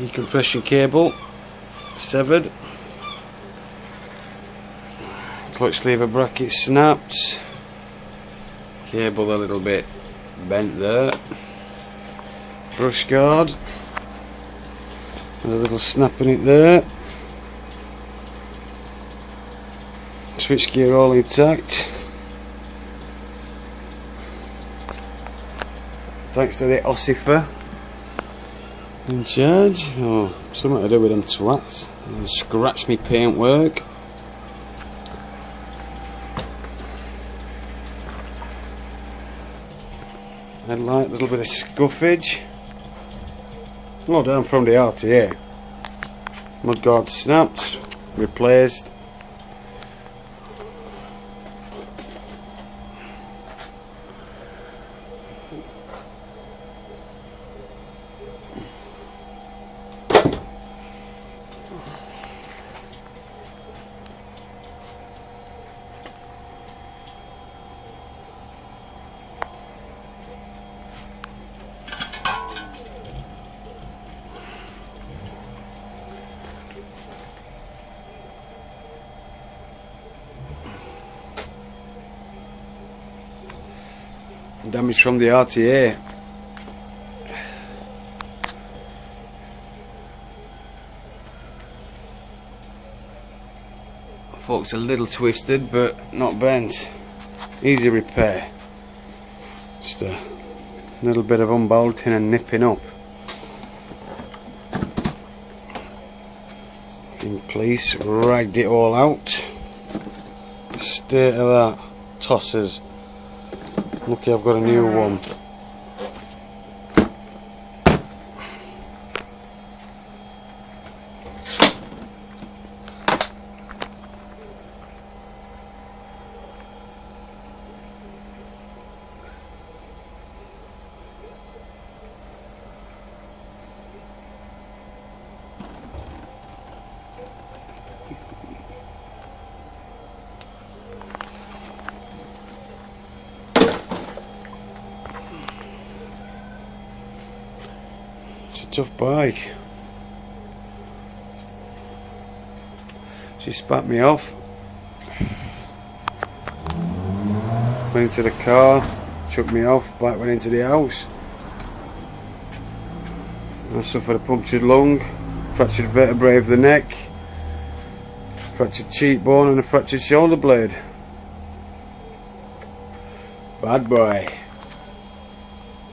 Decompression cable severed. Clutch lever bracket snapped. Cable a little bit bent there. Brush guard. There's a little snap in it there. Switch gear all intact. Thanks to the ossifer in charge. Oh, something to do with them twats. They'll scratch me paintwork. Headlight, a little bit of scuffage. All down from the RTA. Mudguard snapped, replaced. Damage from the RTA. Fork's a little twisted but not bent. Easy repair. Just a little bit of unbolting and nipping up. In place, ragged it all out. State of that. Tossers. Lucky I've got a new one. Tough bike. She spat me off. Went into the car, chucked me off, back went into the house. I suffered a punctured lung, fractured vertebrae of the neck, fractured cheekbone and a fractured shoulder blade. Bad boy.